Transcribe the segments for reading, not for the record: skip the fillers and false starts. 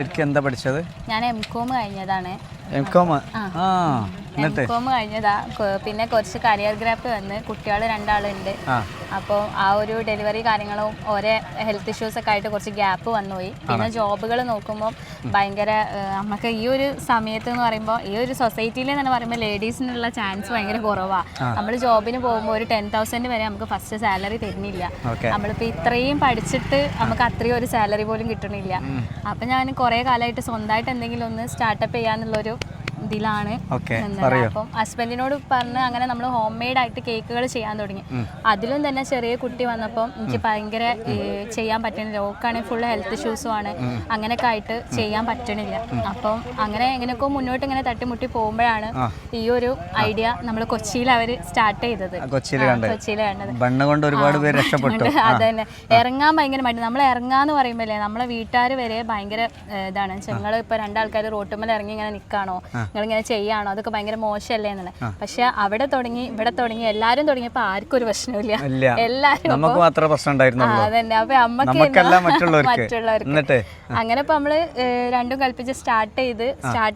ശരിക്കും എന്താ പഠിച്ചത്? ഞാൻ എംകോം കഴിഞ്ഞതാണ്. എംകോം കഴിഞ്ഞതാ. പിന്നെ കുറച്ച് കരിയർ ഗ്യാപ്പ് വന്ന് കുട്ടികൾ 2 ആളുണ്ട്. അപ്പോൾ ആ ഒരു ഡെലിവറി കാര്യങ്ങളും ഓരോ ഹെൽത്ത് ഇഷ്യൂസ് ഒക്കെ ആയിട്ട് കുറച്ച് ഗ്യാപ്പ് വന്നുപോയി. പിന്നെ ജോബുകൾ നോക്കുമ്പോൾ ഭയങ്കര നമുക്ക് ഈ ഒരു സമയത്ത് എന്ന് പറയുമ്പോൾ ഈ ഒരു സൊസൈറ്റിയിൽ തന്നെ പറയുമ്പോൾ ലേഡീസിനുള്ള ചാൻസ് ഭയങ്കര കുറവാണ്. നമ്മൾ ജോബിന് പോകുമ്പോൾ ഒരു 10,000 വരെ നമുക്ക് ഫസ്റ്റ് സാലറി തരുന്നില്ല. നമ്മളിപ്പോൾ ഇത്രയും പഠിച്ചിട്ട് നമുക്ക് അത്രയും ഒരു സാലറി പോലും കിട്ടണില്ല. അപ്പം ഞാൻ കുറേ കാലമായിട്ട് സ്വന്തമായിട്ട് എന്തെങ്കിലും ഒന്ന് സ്റ്റാർട്ടപ്പ് ചെയ്യാന്നുള്ളൊരു ഇതിലാണ്. അപ്പം ഹസ്ബൻഡിനോട് പറഞ്ഞ് അങ്ങനെ നമ്മൾ ഹോം മെയ്ഡ് ആയിട്ട് കേക്കുകൾ ചെയ്യാൻ തുടങ്ങി. അതിലും തന്നെ ചെറിയ കുട്ടി വന്നപ്പം എനിക്ക് ഭയങ്കര ചെയ്യാൻ പറ്റണില്ല. ഓക്കാണെങ്കിൽ ഫുൾ ഹെൽത്ത് ഇഷ്യൂസും ആണ്. അങ്ങനെയൊക്കെ ആയിട്ട് ചെയ്യാൻ പറ്റണില്ല. അപ്പം അങ്ങനെ എങ്ങനെയൊക്കെ മുന്നോട്ട് ഇങ്ങനെ തട്ടിമുട്ടി പോകുമ്പോഴാണ് ഈ ഒരു ഐഡിയ നമ്മൾ കൊച്ചിയിൽ അവർ സ്റ്റാർട്ട് ചെയ്തത്. കൊച്ചിയിൽ കണ്ടത് അത് തന്നെ. ഇറങ്ങാൻ ഭയങ്കര മടി. നമ്മൾ ഇറങ്ങാന്ന് പറയുമ്പോഴേ നമ്മളെ വീട്ടുകാർ വരെ ഭയങ്കര ഇതാണ്. ഞങ്ങൾ ഇപ്പൊ 2 ആൾക്കാർ റോട്ടുമ്മൽ ഇറങ്ങി ഇങ്ങനെ നിൽക്കാണോ, നിങ്ങളിങ്ങനെ ചെയ്യാണോ, അതൊക്കെ ഭയങ്കര മോശമല്ലേ എന്നുള്ളത്. പക്ഷെ അവിടെ തുടങ്ങി ഇവിടെ തുടങ്ങി എല്ലാരും തുടങ്ങിയപ്പോ ആർക്കും ഒരു പ്രശ്നമില്ല. എല്ലാരും അതന്നെ. അപ്പൊ മറ്റുള്ളവർക്ക് അങ്ങനെ ഇപ്പൊ നമ്മള് രണ്ടും കൽപ്പിച്ച് സ്റ്റാർട്ട്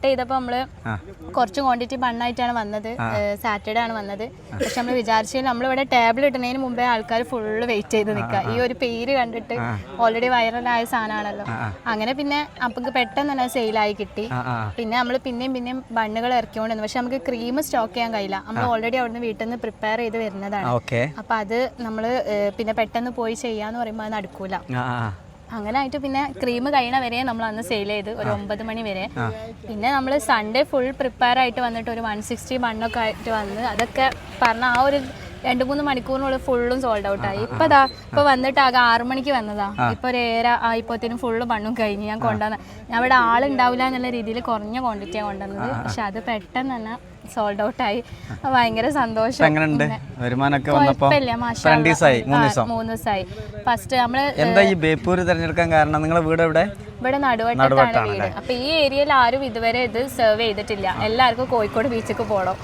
ചെയ്തപ്പോ നമ്മള് കുറച്ച് ക്വാണ്ടിറ്റി ബണ്ണായിട്ടാണ് വന്നത്. സാറ്റർഡേ ആണ് വന്നത്. പക്ഷെ നമ്മൾ വിചാരിച്ചാൽ നമ്മളിവിടെ ടേബിൾ ഇടുന്നതിന് മുമ്പേ ആൾക്കാർ ഫുള്ള് വെയിറ്റ് ചെയ്ത് നിൽക്കുക. ഈ ഒരു പേര് കണ്ടിട്ട് ഓൾറെഡി വൈറലായ സാധനമാണല്ലോ. അങ്ങനെ പിന്നെ നമുക്ക് പെട്ടെന്ന് തന്നെ സെയിലായി കിട്ടി. പിന്നെ നമ്മൾ പിന്നെയും ബണ്ണുകൾ ഇറക്കിക്കൊണ്ടിരുന്നു. പക്ഷെ നമുക്ക് ക്രീം സ്റ്റോക്ക് ചെയ്യാൻ കഴിയില്ല. നമ്മൾ ഓൾറെഡി അവിടുന്ന് വീട്ടിൽ നിന്ന് പ്രിപ്പയർ ചെയ്ത് വരുന്നതാണ്. അപ്പൊ അത് നമ്മള് പിന്നെ പെട്ടെന്ന് പോയി ചെയ്യാന്ന് പറയുമ്പോൾ അത് നടക്കൂല. അങ്ങനെ ആയിട്ട് പിന്നെ ക്രീം കഴിയണ വരെ നമ്മൾ അന്ന് സെയിൽ ചെയ്ത് ഒരു 9 മണി വരെ. പിന്നെ നമ്മൾ സൺഡേ ഫുൾ പ്രിപ്പയർ ആയിട്ട് വന്നിട്ട് ഒരു 160 ബണ്ണൊക്കെ ആയിട്ട് വന്ന് അതൊക്കെ പറഞ്ഞ ആ ഒരു 2-3 മണിക്കൂറിനുള്ളിൽ ഫുള്ളും സോൾഡ് ഔട്ട് ആയി. ഇപ്പൊ വന്നിട്ട് ആകെ 6 മണിക്ക് വന്നതാ. ഇപ്പൊ ഒരു 7 ആയിപ്പോഴത്തേനും ഫുള്ള് ബണ്ണും കഴിഞ്ഞ് ഞാൻ കൊണ്ടുവന്ന. ഞാൻ ഇവിടെ ആളുണ്ടാവില്ല എന്നുള്ള രീതിയിൽ കുറഞ്ഞ ക്വാണ്ടിറ്റിയാണ് കൊണ്ടുവന്നത്. പക്ഷെ അത് പെട്ടെന്ന് തന്നെ സോൾഡ് ഔട്ട് ആയി. ഭയങ്കര സന്തോഷം. 3 ദിവസമായി. ഫസ്റ്റ് നമ്മള് ബേപ്പൂർ തിരഞ്ഞെടുക്കാൻ കാരണം നിങ്ങളുടെ വീട് എവിടെ? ഇവിടെ നടുവട്ടത്താണ് വീട്. അപ്പൊ ഈ ഏരിയയിൽ ആരും ഇതുവരെ ഇത് സെർവ് ചെയ്തിട്ടില്ല. എല്ലാവർക്കും കോഴിക്കോട് ബീച്ചിലേക്ക് പോകണം.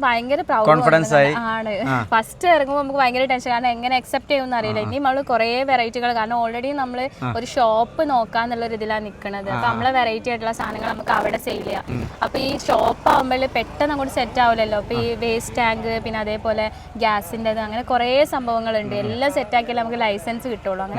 ഭയങ്കര കോൺഫിഡൻസ് ആണ്. ഫസ്റ്റ് ഇറങ്ങുമ്പോൾ നമുക്ക് ഭയങ്കര ടെൻഷൻ. കാരണം എങ്ങനെ അക്സെപ്റ്റ് ചെയ്യുമെന്ന് അറിയില്ല. ഇനി നമ്മൾ കുറേ വെറൈറ്റികൾ, കാരണം ഓൾറെഡി നമ്മൾ ഒരു ഷോപ്പ് നോക്കാന്നുള്ള ഒരു ഇതിലാണ് നിൽക്കുന്നത്. അപ്പൊ നമ്മളെ വെറൈറ്റി ആയിട്ടുള്ള സാധനങ്ങൾ നമുക്ക് അവിടെ സെയിൽ ചെയ്യാം. അപ്പൊ ഈ ഷോപ്പ് ആകുമ്പോൾ പെട്ടെന്ന് അങ്ങോട്ട് സെറ്റ് ആവില്ലല്ലോ. അപ്പൊ ഈ വേസ്റ്റ് ടാങ്ക്, പിന്നെ അതേപോലെ ഗ്യാസിൻ്റെ അങ്ങനെ കുറേ സംഭവങ്ങളുണ്ട്. എല്ലാം സെറ്റ് ആക്കിയാലേ നമുക്ക് ലൈസൻസ് കിട്ടുള്ളൂ. അങ്ങനെ